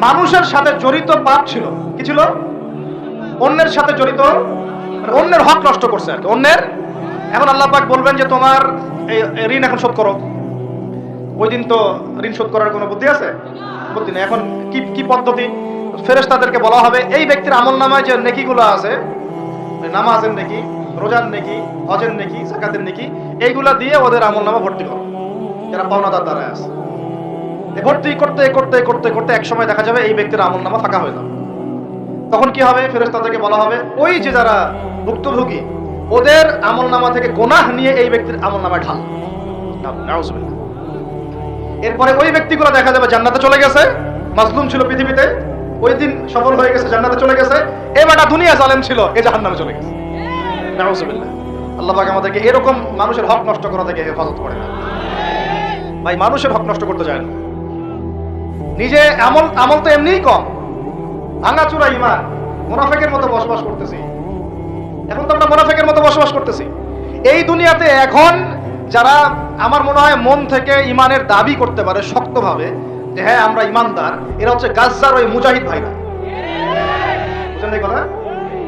মানুষের সাথে জড়িত পাপ ছিল। কি ছিল? অন্যের সাথে জড়িত, মানে অন্যের হক নষ্ট করছে আর কি, অন্যের। এখন আল্লাহ পাক বলবেন যে তোমার এই ঋণ এখন শোধ করো। ওই দিন তো ঋণ শোধ করার কোনো বুদ্ধি আছে? বুদ্ধি নেই। এখন কি কি পদ্ধতি? ফেরেশতাদেরকে বলা হবে এই ব্যক্তির আমলনামায় যে নেকিগুলো আছে, নামাজের নেকি, রোজার নেকি, হজের নেকি, যাকাতের নেকি, এইগুলা দিয়ে ওদের আমলনামা ভর্তি করো যারা পাওনাদার দ্বারায় আছে। ভর্তি করতে করতে করতে করতে এক সময় দেখা যাবে এই ব্যক্তির আমলনামা ফাঁকা হয়ে যাবে। তখন কি হবে? ফেরেশতাদেরকে বলা হবে ওই যে যারা ভুক্তভোগী ওদের আমলনামা থেকে গুনাহ নিয়ে এই ব্যক্তির আমলনামায় ঢাল। নাউজুবিল্লাহ। এরপরে ওই ব্যক্তিগুলো দেখা যাবে জান্নাতে চলে গেছে, মাজলুম ছিল পৃথিবীতে, ওই দিন সফল হয়ে গেছে, জান্নাতে চলে গেছে। এবারটা দুনিয়া জালেম ছিল, এ জাহান্নামে চলে গেছে। নাউজুবিল্লাহ। আল্লাহ পাক আমাদেরকে এরকম মানুষের হক নষ্ট করা থেকে হেফাজত করে না। ভাই মানুষের হক নষ্ট করতে যায় না। নিজে আমল তো এমনিই কম, ভাঙাচোরা ঈমান, মুনাফিকের মতো বসবাস করতেছি। এখন তো আমরা মুনাফিকের মতো বসবাস করতেছি এই দুনিয়াতে। এখন যারা আমার মনে হয় মন থেকে ঈমানের দাবি করতে পারে শক্তভাবে যে হ্যাঁ আমরা ঈমানদার, এরা হচ্ছে গাজ্জার ওই মুজাহিদ ভাইরা। বুঝলেন এই কথা?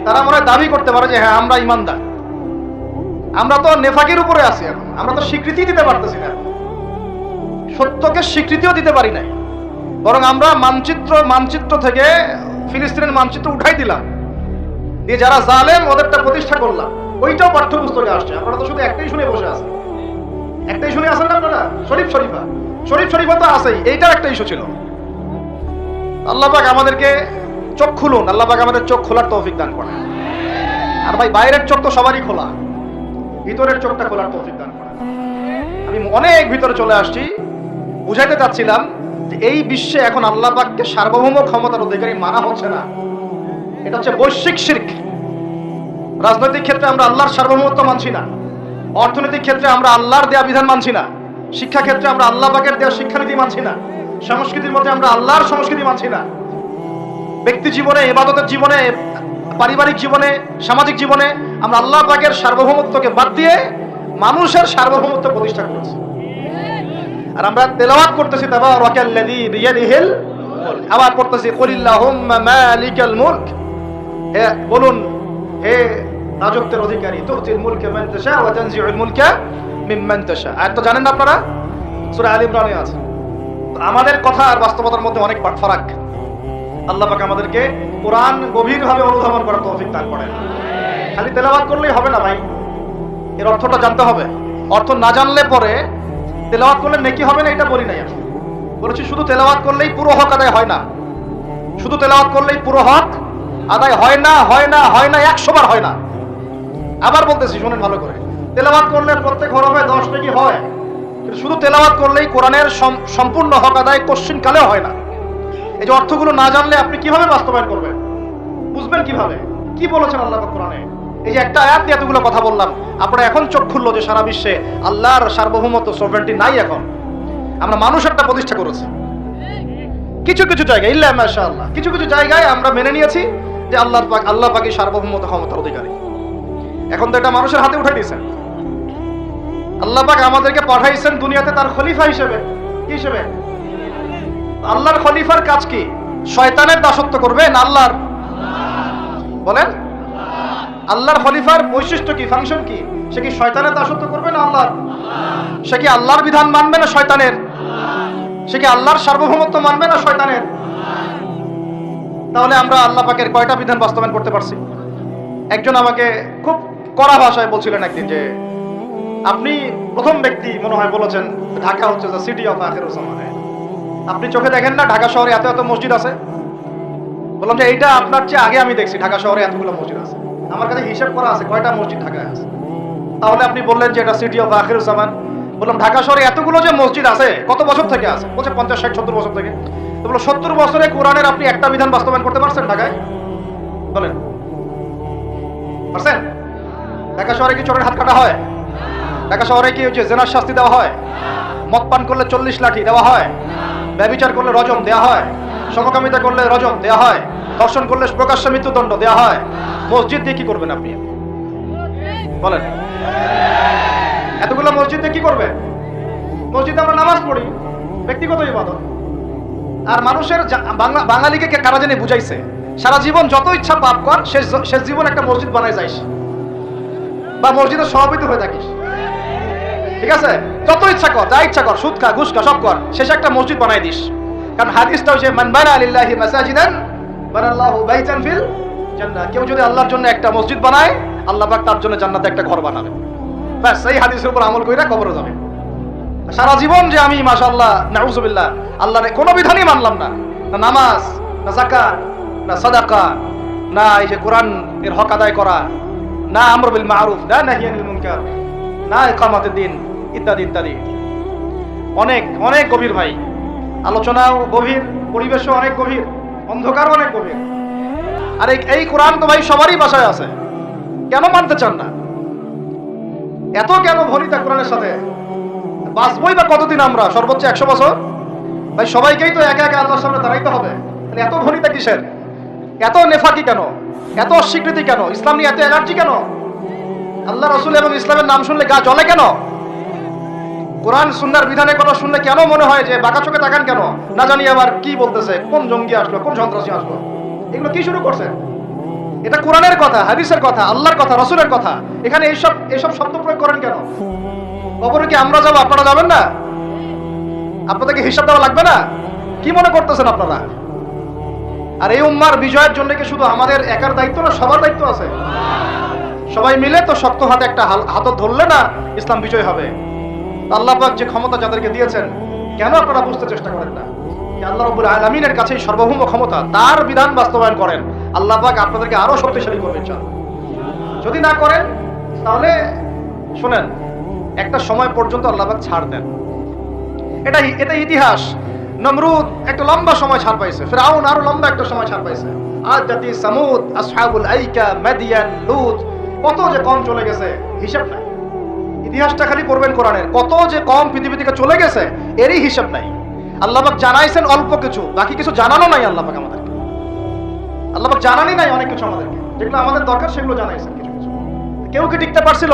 তারা মনে হয় দাবি করতে পারে যে হ্যাঁ আমরা ঈমানদার। আমরা তো নেফাকের উপরে আছি, এখন আমরা তো স্বীকৃতি দিতে পারতেছি না, সত্যকে স্বীকৃতিও দিতে পারি নাই। বরং আমরা মানচিত্র থেকে ফিলিস্তিনের মানচিত্র উঠাই দিলাম, দিয়ে যারা জালেম ওদেরটা প্রতিষ্ঠা করলাম। ওইটাও পাঠ্যপুস্তকে আসছে। আপনারা তো শুধু একটাই শুনে বসে আছেন, একটাই শুনে আসেন না আপনারা? শরীফ শরীফা তো আছেই, এইটাও একটা ইস্যু ছিল। আল্লাহ পাক আমাদেরকে চোখ খুলুন, আল্লাহ পাক আমাদের চোখ খোলার তৌফিক দান করেন। আর ভাই বাইরের চোখ তো সবারই খোলা, ভিতরের চোখটা খোলার তৌফিক দান করেন। আমি অনেক ভিতরে চলে আসছি, বুঝাইতে চাচ্ছিলাম যে এই বিশ্বে এখন আল্লাহ পাককে সার্বভৌম ক্ষমতার অধিকারী মানা হচ্ছে না। এটা হচ্ছে বৈশ্বিক শিরক। রাজনৈতিক ক্ষেত্রে আমরা আল্লাহর সার্বভৌমত্ব মানছি না, অর্থনৈতিক ক্ষেত্রে আমরা আল্লাহর দেয়া বিধান মানছি না, শিক্ষা ক্ষেত্রে আমরা আল্লাহ পাকের দেয়া শিক্ষানীতি মানছি না, সংস্কৃতির মধ্যে আমরা আল্লাহর সংস্কৃতি মানছি না, ব্যক্তি জীবনে, ইবাদতের জীবনে, পারিবারিক জীবনে, সামাজিক জীবনে আমরা আল্লাহ পাকের সার্বভৌমত্বকে বাদ দিয়ে মানুষের সার্বভৌমত্ব প্রতিষ্ঠা করেছি। আর আমরা তেলাওয়াত করতেছি তাবারাকাল্লাযী বিয়াদিহিল মুলক, আবার পড়তেছি কুলিল্লাহুম্মা মালিকাল মুলক, হে বলুন হে রাজত্বের অধিকারী, তুতিল মুলকা মান তাশা ওয়া তানজিউল মুলকা মিম্মান তাশা। আর তো জানেন না আপনারা, সূরা আলে ইমরানে আছে। আমাদের কথা আর বাস্তবতার মধ্যে অনেক ফারাক। আল্লাহ পাক আমাদেরকে কোরআন গভীরভাবে অনুধাবন করার তৌফিক দান করেন। খালি তেলাওয়াত করলেই হবে না ভাই, এর অর্থটা জানতে হবে। অর্থ না জানলে পরে তেলাওয়াত করলে নেকি হবে না এটা বলি নাই আমি। বলেছি শুধু তেলাওয়াত করলেই পুরো হক আদায় হয় না, শুধু তেলাওয়াত করলেই পুরো হক আদায় হয় না, 100 বার হয় না। আবার বলতেছি শুনেন ভালো করে, তেলাওয়াত করলে প্রত্যেক হরফে 10 নেকি হয়, কিন্তু শুধু তেলাওয়াত করলেই কোরআনের সম্পূর্ণ হক আদায় কোশ্চিন কালেও হয় না। এই যে অর্থগুলো না জানলে আপনি কিভাবে বাস্তবায়ন করবেন, বুঝবেন কিভাবে কি বলেছেন আল্লাহ পাক কোরআনে? এই যে একটা আয়াত দিয়ে এতগুলো কথা বললাম, আপনারা এখন চোখ খুললো যে সারা বিশ্বে আল্লাহর সার্বভৌমত্ব সভরেন্টি নাই। এখন আমরা মানুষ একটা প্রতিষ্ঠা করেছি কিছু কিছু জায়গায়, ইল্লা মাশাআল্লাহ, কিছু কিছু জায়গায় আমরা মেনে নিয়েছি যে আল্লাহ পাকই সার্বভৌমত্ব ক্ষমতার অধিকারী। এখন তো এটা মানুষের হাতে উঠে দিয়েছেন। আল্লাহ পাক আমাদেরকে পাঠাইছেন দুনিয়াতে তার খলিফা হিসেবে। কি হিসেবে? আল্লাহর খলিফার কাজ কি? শয়তানের দাসত্ব করবে না আল্লাহর? বলেন, আল্লাহর খলিফার বৈশিষ্ট্য কি, ফাংশন কি? সে কি শয়তানের দাসত্ব করবে না আল্লাহর? সে কি আল্লাহর বিধান মানবে না শয়তানের? সে কি আল্লাহর সার্বভৌমত্ব মানবে না শয়তানের? তাহলে আমরা আল্লাহ পাকের কয়টা বিধান বাস্তবায়ন করতে পারছি? একজন আমাকে খুব কড়া ভাষায় বলছিলেন একদিন যে আপনি প্রথম ব্যক্তি মনে হয় বলেছেন ঢাকা হচ্ছে দ্য সিটি অফ আখিরুজ জামানে। আপনি চোখে দেখেন না ঢাকা শহরে এত এত মসজিদ আছে? বললাম যে এইটা আপনার চেয়ে আগে আমি দেখছি ঢাকা শহরে এতগুলো মসজিদ আছে। আমার কাছে হিসাব করা আছে কয়টা মসজিদ ঢাকায় আছে। তাহলে আপনি বললেন যে এটা সিটি অফ আখিরুজ জামান। বললাম ঢাকা শহরে এতগুলো যে মসজিদ আছে কত বছর থেকে আছে? বলছে 50, 60, 70 বছর থেকে। তো বললো 70 বছরে কোরআনের আপনি একটা বিধান বাস্তবায়ন করতে পারছেন ঢাকায়? বলেন পারছেন? ঢাকা শহরে কি চোরের হাত কাটা হয়? ঢাকা শহরে কি হচ্ছে জেনার শাস্তি দেওয়া হয়? মদ পান করলে 40 লাঠি দেওয়া হয়? ব্যভিচার করলে রজম দেওয়া হয়? সমকামিতা করলে রজম দেওয়া হয়? ধর্ষণ করলে প্রকাশ্য মৃত্যুদণ্ড দেওয়া হয়? মসজিদ দিয়ে কি করবেন আপনি? বলেন, এতগুলো মসজিদ দিয়ে কি করবে? মসজিদে আমরা নামাজ পড়ি, ব্যক্তিগত ইবাদত। আর মানুষের বাঙালিকে কারা জানি বুঝাইছে, সারা জীবন যত ইচ্ছা পাপ কর, শেষ জীবন একটা মসজিদ বানায় যাইস বা মসজিদের সভাপতি হয়ে থাকিস, ঠিক আছে? যত ইচ্ছা কর, যা ইচ্ছা কর, সুদ খা, ঘুষ খা, সব কর, শেষে একটা মসজিদ বানাই দিস। কারণ হাদিসটা হচ্ছে মান বানা লিল্লাহি মাসাজিদান বানাল্লাহু বাইতান ফিল জান্নাহ। কেউ যদি আল্লাহর জন্য একটা মসজিদ বানায়, আল্লাহ পাক তার জন্য জান্নাতে একটা ঘর বানাবে। ব্যাস, এই হাদিসের উপর আমল কইরা কবরে যাবে। সারা জীবন যে আমি মাশাআল্লাহ নাউযুবিল্লাহ আল্লাহর কোনো বিধানই মানলাম না, না নামাজ, না যাকাত, না সাদাকা, না এই যে কোরআন এর হক আদায় করা, না আমর বিল মারুফ, না নাহি আনিল মুনকার, না ইকামাতুদ দ্বীন, ইত্যাদি ইত্যাদি। অনেক অনেক গভীর ভাই, আলোচনাও গভীর, পরিবেশও অনেক গভীর, অন্ধকারও অনেক গভীর। আর এই কোরআন তো ভাই সবারই বাসায় আছে, কেন মানতে চান না? এত কেন ভনিতা কোরআনের সাথে? বাঁচবই বা কতদিন আমরা? সর্বোচ্চ 100 বছর। ভাই সবাইকেই তো একা একা আল্লাহর সামনে দাঁড়াইতে হবে, তাহলে এত ভনিতা কিসের? এত নেফাকি কেন? এত অস্বীকৃতি কেন? ইসলাম নিয়ে এত এনার্জি কেন? আল্লাহ রাসূল এবং ইসলামের নাম শুনলে গা জ্বলে কেন? কোরআন সুন্নাহর বিধানের কথা শুনলে কেন মনে হয় যে বাঁকা চোখে তাকান কেন? না জানি আবার কি বলতেছে, কোন জঙ্গি আসলো, কোন সন্ত্রাসী আসলো, এগুলো কি শুরু করছে? এটা কোরআনের কথা, হাদিসের কথা, আল্লাহর কথা, রাসূলের কথা, এখানে এইসব শব্দ প্রয়োগ করেন কেন? কবরে কি আমরা যাবো, আপনারা যাবেন না? আপনাদেরকে হিসাব দেওয়া লাগবে না? কি মনে করতেছেন আপনারা? আর এই উম্মার বিজয়ের জন্য কি শুধু আমাদের একার দায়িত্ব না, সবার দায়িত্ব আছে? সবাই মিলে তো শক্ত হাতে একটা হাতত ধরলে না ইসলাম বিজয় হবে। আল্লাহ পাক যে ক্ষমতা যাদেরকে দিয়েছেন, কেন আপনারা বুঝতে চেষ্টা করেন না? আল্লাহ রাব্বুল আলামিনের কাছেই সর্বভৌম ক্ষমতা, তার বিধান বাস্তবায়ন করেন, আল্লাহ পাক আপনাদেরকে আরো শক্তিশালী করবেন ইনশাআল্লাহ। যদি না করেন তাহলে শুনেন, একটা সময় পর্যন্ত আল্লাহ পাক ছাড় দেন। এটা ইতিহাস। নমরুদ একটা লম্বা সময় ছাড় পাইছে, ফিরআউন আরো লম্বা একটা সময় ছাড় পাইছে, আদ জাতি, সামুদ, আসহাবুল আইকা, মাদিয়ান, লূত, কত যে কম চলে গেছে হিসাব নাই। ইতিহাসটা খালি পড়বেন কোরআনের, কত যে কম পৃথিবী থেকে চলে গেছে এরই হিসাব নাই। আল্লাহ পাক জানাইছেন অল্প কিছু, বাকি কিছু জানানো নাই আল্লাহ পাক আমাদেরকে। আল্লাহ পাক জানানি নাই অনেক কিছু আমাদেরকে, যেগুলো আমাদের দরকার সেগুলো জানাইছেন কিছু কিছু। কেউ কি টিকতে পারছিল?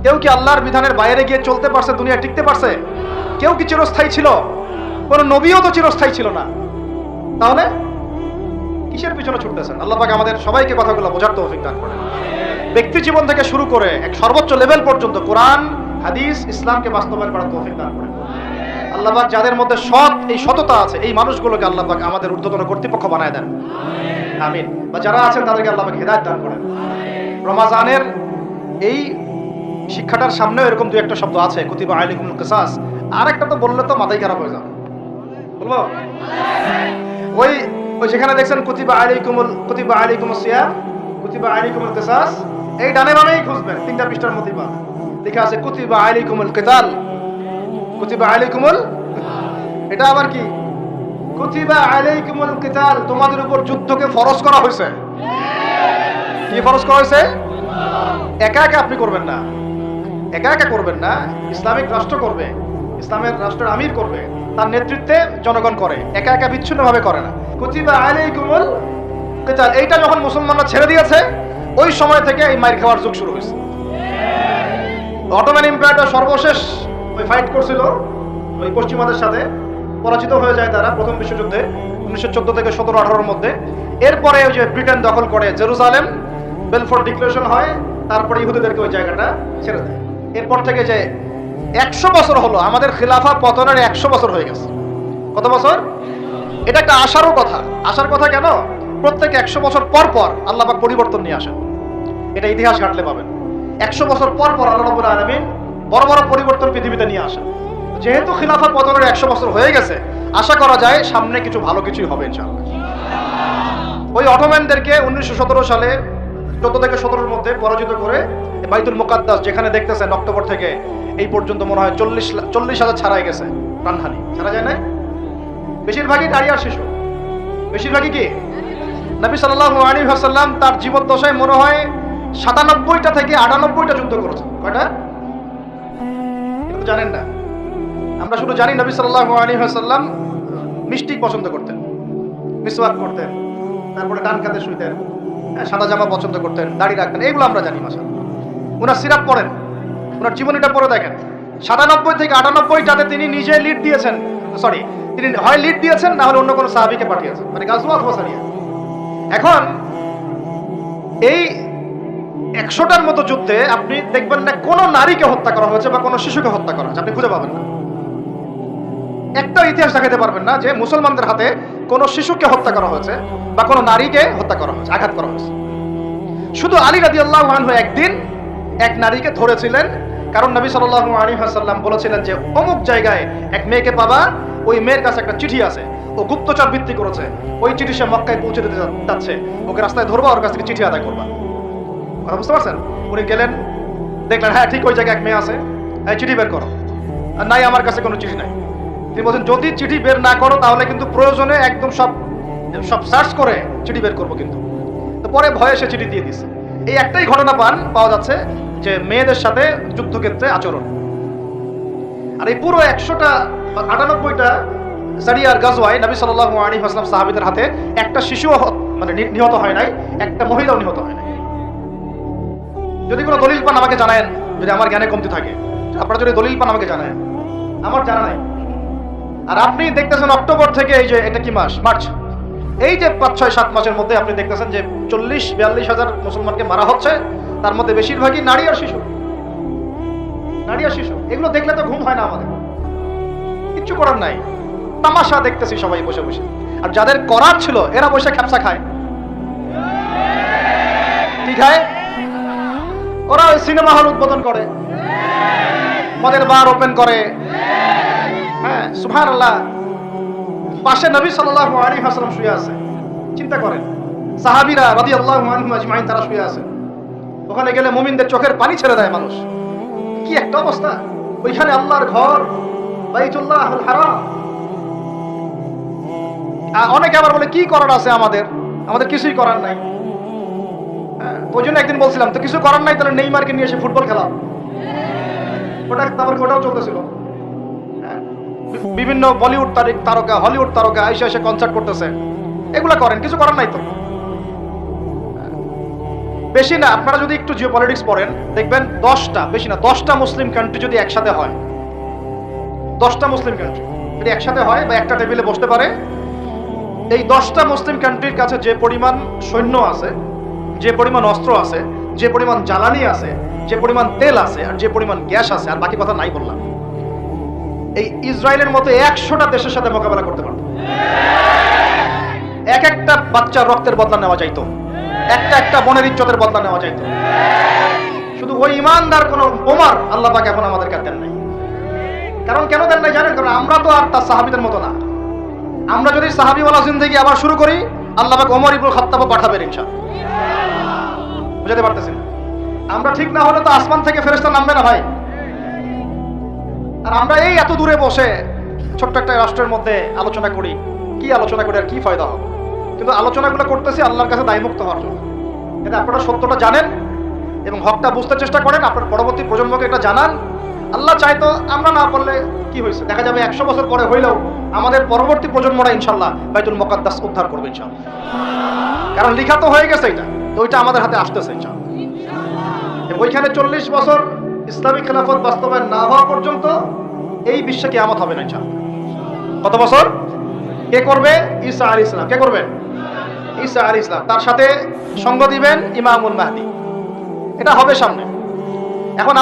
কেউ কি আল্লাহর বিধানের বাইরে গিয়ে চলতে পারছে? দুনিয়া টিকতে পারছে? কেউ কি চিরস্থায়ী ছিল? কোন নবীও তো চিরস্থায়ী ছিল না। তাহলে কিসের পিছনে ছুটতেছেন? আল্লাহ পাক আমাদের সবাইকে কথাগুলো বোঝার তৌফিক দান করেন। ব্যক্তি জীবন থেকে শুরু করে এক সর্বোচ্চ লেভেল পর্যন্ত কোরআন, হাদিস, ইসলামকে বাস্তবায়ন করার তৌফিক দান করেন। আল্লাহ পাক যাদের মধ্যে এই সততা আছে, এই মানুষগুলোকে আল্লাহ পাক আমাদের ঊর্ধ্বতন কর্তৃপক্ষ বানায় দেন, আমিন। বা যারা আছেন তাদেরকে আল্লাহ পাক হেদায়েত দান করেন। রমাজানের এই শিক্ষাটার সামনেও এরকম দুই একটা শব্দ আছে, কুতিবা আলাইকুমুল কিসাস। আর একটা তো বললে তো মাথায় খারাপ হয়ে যাবে, বলবো? ওই যেখানে দেখছেন কুতিবা আলাইকুমুস সিয়াম, কুতিবা আলাইকুমুল কিসাস, এই ডানে বামেই খুঁজবেন, 3টা পৃষ্ঠার মধ্যে পাবেন, লেখা আছে কুতিবা আলাইকুমুল কিতাল, কুতিবা আলাইকুমুল, এটা আবার কি? কুতিবা আলাইকুমুল কিতাল, তোমাদের উপর যুদ্ধকে ফরজ করা হয়েছে। কি ফরজ করা হয়েছে? একা একা আপনি করবেন না, একা একা করবেন না, ইসলামিক রাষ্ট্র করবে, ইসলামের রাষ্ট্রের আমির করবে, তার নেতৃত্বে জনগণ করে, একা একা বিচ্ছিন্নভাবে করে না। কুতিবা আলাইকুমুল কিতাল, এইটা যখন মুসলমানরা ছেড়ে দিয়েছে, ওই সময় থেকে এই মাইর খাওয়ার যুগ শুরু হয়েছে। অটোম্যান এম্পায়ারটা সর্বশেষ ওই ফাইট করছিল ওই পশ্চিমাদের সাথে, পরাজিত হয়ে যায় তারা প্রথম বিশ্বযুদ্ধে 1914 থেকে 17-18 মধ্যে। এরপরে ওই যে ব্রিটেন দখল করে জেরুজালেম, বেলফোর ডিক্লারেশন হয়, তারপরে ইহুদিদেরকে ওই জায়গাটা ছেড়ে দেয়। এরপর থেকে যে 100 বছর হলো, আমাদের খিলাফা পতনের 100 বছর হয়ে গেছে। কত বছর? এটা একটা আশারও কথা। আশার কথা কেন? প্রত্যেক 100 বছর পর পর আল্লাহ পাক পরিবর্তন নিয়ে আসেন, এটা ইতিহাস ঘাটলে পাবেন। 100 বছর পর পর আল্লাহ রাব্বুল আলামিন বড় বড় পরিবর্তন পৃথিবীতে নিয়ে আসেন। যেহেতু খিলাফা পতনের 100 বছর হয়ে গেছে, আশা করা যায় সামনে কিছু ভালো কিছুই হবে ইনশাআল্লাহ। ওই অটোম্যানদেরকে 1917 সালে 14 থেকে 17-এর মধ্যে পরাজিত করে বাইতুল মুকাদ্দাস, যেখানে দেখতেছেন অক্টোবর থেকে এই পর্যন্ত মনে হয় 40,000 ছাড়াই গেছে প্রাণহানি। ছাড়া যায় না? বেশিরভাগই নারী আর শিশু। বেশিরভাগই কি? নবী সাল্লাল্লাহু আলাইহি ওয়াসাল্লাম তার জীবদ্দশায় মনে হয় 97টা থেকে 98টা যুদ্ধ করেছেন। কয়টা? কিন্তু জানেন না। আমরা শুধু জানি নবী সাল্লাল্লাহু আলাইহি ওয়াসাল্লাম মিষ্টি পছন্দ করতেন, মিসওয়াক করতেন, তারপরে ডান কাঁধে শুইতেন, সাদা জামা পছন্দ করতেন, দাড়ি রাখতেন, এগুলো আমরা জানি। মাশাআল্লাহ, ওনার সিরাত পড়েন, ওনার জীবনীটা পড়ে দেখেন। 97 থেকে 98টাতে তিনি নিজে লিড দিয়েছেন, তিনি হয় লিড দিয়েছেন, না হলে অন্য কোনো সাহাবীকে পাঠিয়েছেন, মানে গাজওয়া অথবা সারিয়া। এখন এই 100টার মতো যুদ্ধে আপনি দেখবেন না কোনো নারীকে হত্যা করা হয়েছে বা কোনো শিশুকে হত্যা করা হয়েছে, আপনি খুঁজে পাবেন না। একটা ইতিহাস দেখাতে পারবেন না যে মুসলমানদের হাতে কোনো শিশুকে হত্যা করা হয়েছে বা কোনো নারীকে হত্যা করা হয়েছে, আঘাত করা হয়েছে। শুধু আলী রাদিয়াল্লাহু আনহু একদিন এক নারীকে ধরেছিলেন, কারণ নবী সাল্লাল্লাহু আলাইহি ওয়াসাল্লাম বলেছিলেন যে অমুক জায়গায় এক মেয়েকে পাবা, ওই মেয়ের কাছে একটা চিঠি আছে, ও গুপ্তচর বৃত্তি করেছে, ওই চিঠি সে মক্কায় পৌঁছে দিতে যাচ্ছে, ওকে রাস্তায় ধরবা, ওর কাছ থেকে চিঠি আদায় করবা। কথা বুঝতে পারছেন? উনি গেলেন, দেখলেন হ্যাঁ ঠিক ওই জায়গায় এক মেয়ে আছে, এই চিঠি বের করো। আর নাই, আমার কাছে কোনো চিঠি নাই। তিনি বলছেন যদি চিঠি বের না করো তাহলে কিন্তু প্রয়োজনে একদম সব সার্চ করে চিঠি বের করবো কিন্তু। তো পরে ভয়ে সে চিঠি দিয়ে দিছে। এই একটাই ঘটনা পাওয়া যাচ্ছে যে মেয়েদের সাথে যুদ্ধক্ষেত্রে আচরণ। আর এই পুরো 198টা সারিয়ার গাজওয়ায় নবী সাল্লাল্লাহু আলাইহি ওয়াসাল্লাম সাহাবীদের হাতে একটা শিশুও মানে নিহত হয় নাই, একটা মহিলাও নিহত হয় নাই। যদি কোনো দলিল পান আমাকে জানায়েন, যদি আমার জ্ঞানে কমতি থাকে। আপনারা যদি দলিল পান আমাকে জানায়েন, আমার জানা নাই। আর আপনি দেখতেছেন অক্টোবর থেকে এই যে এটা কি মাস, মার্চ, এই যে 5-6-7 মাসের মধ্যে আপনি দেখতেছেন যে 40-42 হাজার মুসলমানকে মারা হচ্ছে, তার মধ্যে বেশিরভাগই নারী আর শিশু। নারী আর শিশু, এগুলো দেখলে তো ঘুম হয় না আমাদের, কিচ্ছু করার নাই, তামাশা দেখতেছি সবাই বসে বসে। আর যাদের করার ছিল এরা বসে খ্যাপসা খায়। কি খায়? ওরা ওই সিনেমা হল উদ্বোধন করে, মদের বার ওপেন করে। হ্যাঁ, সুবহানাল্লাহ। পাশে নবী সাল্লাল্লাহু আলাইহি ওয়াসাল্লাম শুয়ে আছে, চিন্তা করেন। সাহাবীরা রাদিয়াল্লাহু আনহুম আজমাইন তারা শুয়ে আছে। ওখানে গেলে মুমিনদের চোখের পানি ছেড়ে দেয় মানুষ। কি একটা অবস্থা! ওইখানে আল্লাহর ঘর বাইতুল্লাহুল হারাম। অনেকে আবার বলে কি করার আছে আমাদের কিছুই করার নাই। ওই জন্য একদিন বলছিলাম তো কিছু করার নাই, তাহলে নেইমারকে নিয়ে এসে ফুটবল খেলা। ওটাও চলতেছিল। বিভিন্ন বলিউড তারকা, হলিউড তারকা এসে কনসার্ট করতেছে, এগুলা করেন, কিছু করার নাই তো। বেশি না, আপনারা যদি একটু জিওপলিটিক্স পড়েন দেখবেন 10টা, বেশি না 10টা মুসলিম কান্ট্রি যদি একসাথে হয়, 10টা মুসলিম কান্ট্রি যদি একসাথে হয় বা একটা টেবিলে বসতে পারে, এই 10টা মুসলিম কান্ট্রির কাছে যে পরিমাণ সৈন্য আছে, যে পরিমাণ অস্ত্র আছে, যে পরিমাণ জ্বালানি আছে, যে পরিমাণ তেল আছে, আর যে পরিমাণ গ্যাস আছে, আর বাকি কথা নাই বললাম, এই ইসরায়েলের মতো 100টা দেশের সাথে মোকাবেলা করতে পারত। এক একটা বাচ্চার রক্তের বদলা নেওয়া যাইতো, একটা বোনের ইজ্জতের বদলা নেওয়া যাইতো। শুধু ওই ইমানদার কোন ওমর আল্লাহ পাক এখন আমাদেরকে দেন নাই। কারণ কেন দেন নাই জানেন? কারণ আমরা তো আর তার সাহাবীদের মতো না। আমরা যদি সাহাবীওয়ালা জিন্দেগি আবার শুরু করি, আল্লাহ পাক ওমর ইবনে খাত্তাবও পাঠাবেন ইনশাআল্লাহ। বুঝাতে পারতেছেন? আমরা ঠিক না হলে তো আসমান থেকে ফেরেশতা নামবে না ভাই। আর আমরা এই এত দূরে বসে ছোট্ট একটা রাষ্ট্রের মধ্যে আলোচনা করি, কি আলোচনা করে আর কি ফায়দা হবে? কিন্তু আলোচনাগুলো করতেছি আল্লাহর কাছে দায়মুক্ত হওয়ার জন্য। এতে আপনারা সত্যটা জানেন এবং হকটা বুঝতে চেষ্টা করেন, আপনার পরবর্তী প্রজন্মকে এটা জানান। আল্লাহ চাইতো আমরা না পারলে কি হয়েছে, দেখা যাবে 100 বছর পরে হইলেও আমাদের পরবর্তী প্রজন্মরা ইনশাল্লাহ বাইতুল মুকাদ্দাস উদ্ধার করবে ইনশাল্লাহ। কারণ লিখা তো হয়ে গেছে এটা, তো ওইটা আমাদের হাতে আসতেছে ইনশাল্লাহ। ওইখানে 40 বছর ইসলামী খেলাফত বাস্তবায়ন না হওয়া পর্যন্ত এই বিশ্বে কিয়ামত হবে না ইনশাআল্লাহ। কত বছর? কে করবে? ঈসা আলাইহিস সালাম। কে করবেন? ঈসা আলাইহিস সালাম। তার সাথে সঙ্গ দিবেন ইমামুল মাহদি। এটা হবে সামনে। এখন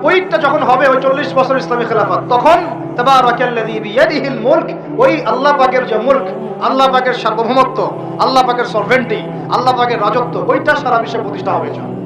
ওইটা যখন হবে, ওই 40 বছর ইসলামী খেলাফত, তখন তাবারাকাল্লাযী বিয়াদিহিল মুলক, ওই আল্লাহ পাকের যে মুলক, আল্লাহ পাকের সার্বভৌমত্ব, আল্লাহ পাকের সরভেন্টি, আল্লাহ পাকের রাজত্ব, ওইটা সারা বিশ্বে প্রতিষ্ঠা হবে ইনশাআল্লাহ।